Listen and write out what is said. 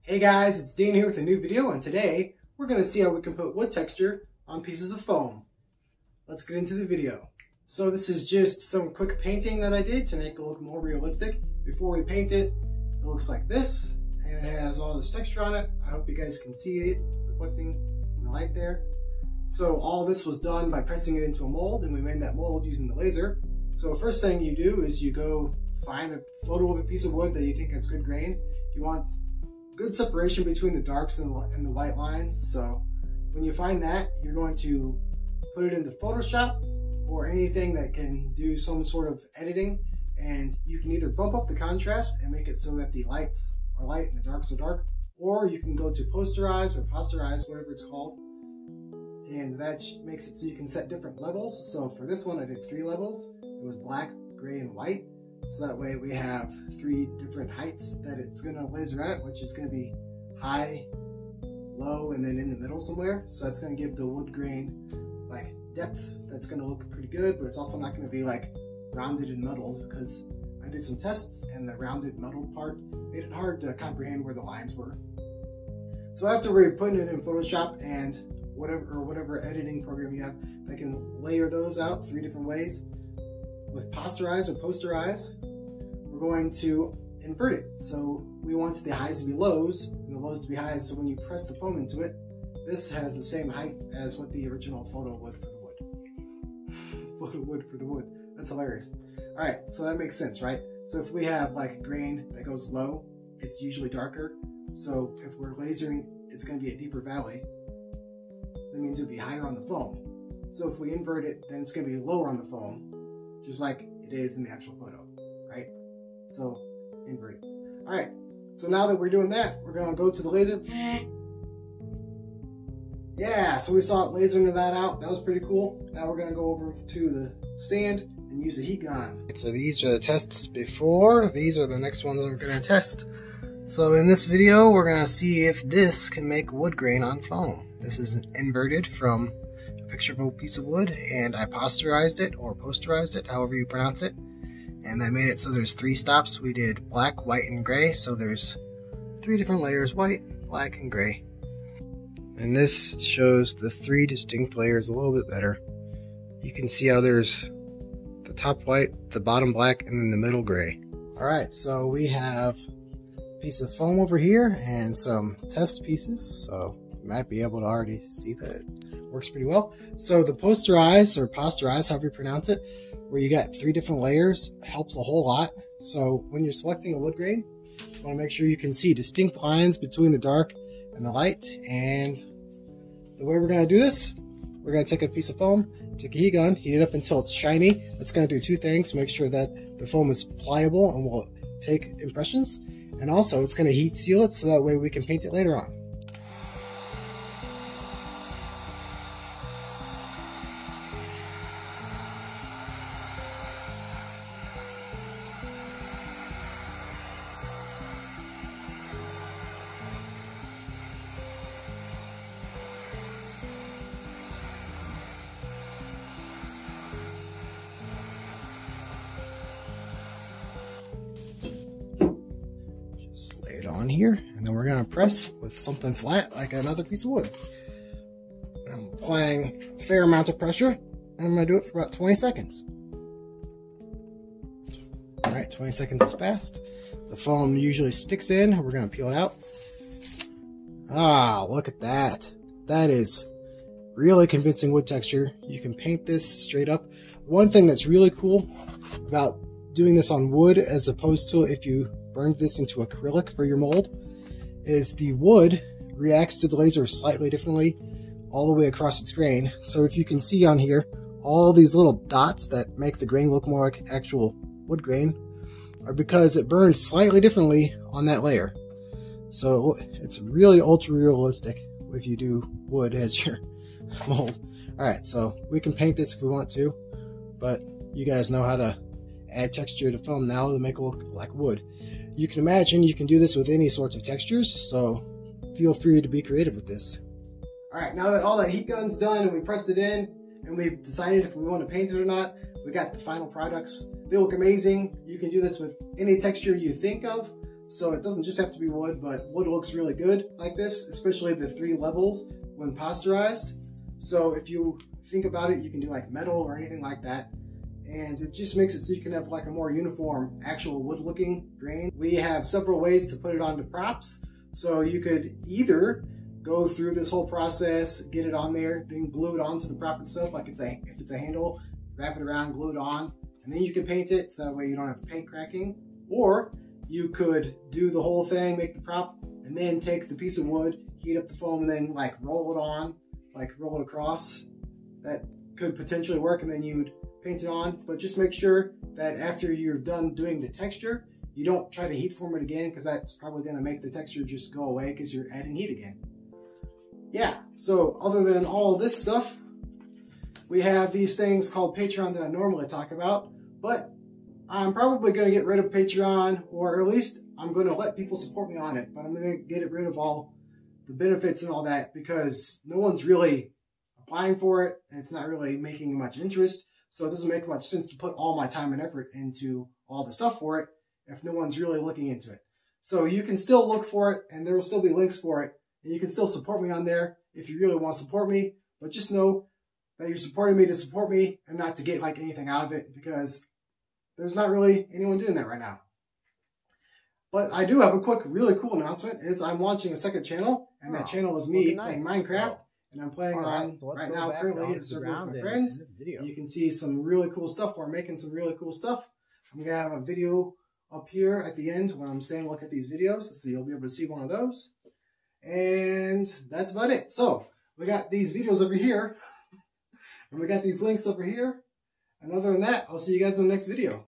Hey guys, it's Dean here with a new video, and today we're going to see how we can put wood texture on pieces of foam. Let's get into the video. So this is just some quick painting that I did to make it look more realistic. Before we paint it, it looks like this, and it has all this texture on it. I hope you guys can see it reflecting in the light there. So all this was done by pressing it into a mold, and we made that mold using the laser. So first thing you do is you go find a photo of a piece of wood that you think has good grain. You want good separation between the darks and the white lines. So when you find that, you're going to put it into Photoshop or anything that can do some sort of editing, and you can either bump up the contrast and make it so that the lights are light and the darks are dark, or you can go to posterize or posterize, whatever it's called, and that makes it so you can set different levels. So for this one I did 3 levels. It was black, gray, and white. So that way we have 3 different heights that it's going to laser at, which is going to be high, low, and then in the middle somewhere. So that's going to give the wood grain like depth that's going to look pretty good, but it's also not going to be like rounded and muddled, because I did some tests and the rounded muddled part made it hard to comprehend where the lines were. So after we're putting it in Photoshop and whatever editing program you have, I can layer those out 3 different ways. With posterize or posterize, we're going to invert it. So we want the highs to be lows and the lows to be highs, so when you press the foam into it, this has the same height as what the original photo would for the wood. Photo wood for the wood. That's hilarious. Alright, so that makes sense, right? So if we have like grain that goes low, it's usually darker. So if we're lasering, it's going to be a deeper valley. That means it would be higher on the foam. So if we invert it, then it's going to be lower on the foam, just like it is in the actual photo, right? So invert it. Alright, so now that we're doing that, we're going to go to the laser. Yeah, so we saw it lasering that out. That was pretty cool. Now we're going to go over to the stand and use a heat gun. So these are the tests before. These are the next ones we're going to test. So in this video, we're going to see if this can make wood grain on foam. This is inverted from a picture of a piece of wood, and I posterized it or posterized it, however you pronounce it, and I made it so there's 3 stops. We did black, white, and gray, so there's 3 different layers: white, black, and gray. And this shows the 3 distinct layers a little bit better. You can see how there's the top white, the bottom black, and then the middle gray. Alright, so we have a piece of foam over here and some test pieces, so you might be able to already see that it works pretty well. So the posterize or posterize, however you pronounce it, where you got 3 different layers, helps a whole lot. So when you're selecting a wood grain, you want to make sure you can see distinct lines between the dark and the light. And the way we're going to do this, we're going to take a piece of foam, take a heat gun, heat it up until it's shiny. That's going to do 2 things: make sure that the foam is pliable and will take impressions, and also it's going to heat seal it so that way we can paint it later on. Lay it on here, and then we're going to press with something flat like another piece of wood. I'm applying a fair amount of pressure, and I'm going to do it for about 20 seconds. Alright, 20 seconds has passed. The foam usually sticks in. We're going to peel it out. Ah, look at that. That is really convincing wood texture. You can paint this straight up. One thing that's really cool about doing this on wood as opposed to if you burned this into acrylic for your mold is the wood reacts to the laser slightly differently all the way across its grain. So if you can see on here, all these little dots that make the grain look more like actual wood grain are because it burned slightly differently on that layer. So it's really ultra realistic if you do wood as your mold. Alright, so we can paint this if we want to, but you guys know how to add texture to foam now to make it look like wood. You can imagine you can do this with any sorts of textures, so feel free to be creative with this. Alright, now that all that heat gun's done and we pressed it in and we've decided if we want to paint it or not, we got the final products. They look amazing. You can do this with any texture you think of. So it doesn't just have to be wood, but wood looks really good like this, especially the 3 levels when pasteurized. So if you think about it, you can do like metal or anything like that. And it just makes it so you can have like a more uniform actual wood looking grain. We have several ways to put it onto props. So you could either go through this whole process, get it on there, then glue it onto the prop itself, like if it's a handle, wrap it around, glue it on, and then you can paint it so that way you don't have paint cracking. Or you could do the whole thing, make the prop, and then take the piece of wood, heat up the foam, and then like roll it on, like roll it across. That could potentially work, and then you'd paint it on. But just make sure that after you're done doing the texture, you don't try to heat form it again, because that's probably going to make the texture just go away because you're adding heat again. Yeah, so other than all this stuff, we have these things called Patreon that I normally talk about, but I'm probably going to get rid of Patreon, or at least I'm going to let people support me on it, but I'm going to get rid of all the benefits and all that because no one's really applying for it, and it's not really making much interest, so it doesn't make much sense to put all my time and effort into all the stuff for it if no one's really looking into it. So you can still look for it, and there will still be links for it, and you can still support me on there if you really want to support me, but just know that you're supporting me to support me and not to get like anything out of it, because there's not really anyone doing that right now. But I do have a quick, really cool announcement, is I'm launching a second channel, and that channel is me playing Minecraft, and I'm playing on, right now, currently, a server with my friends. You can see some really cool stuff. We're making some really cool stuff. I'm going to have a video up here at the end when I'm saying look at these videos, so you'll be able to see one of those. And that's about it. So, we got these videos over here, and we got these links over here. And other than that, I'll see you guys in the next video.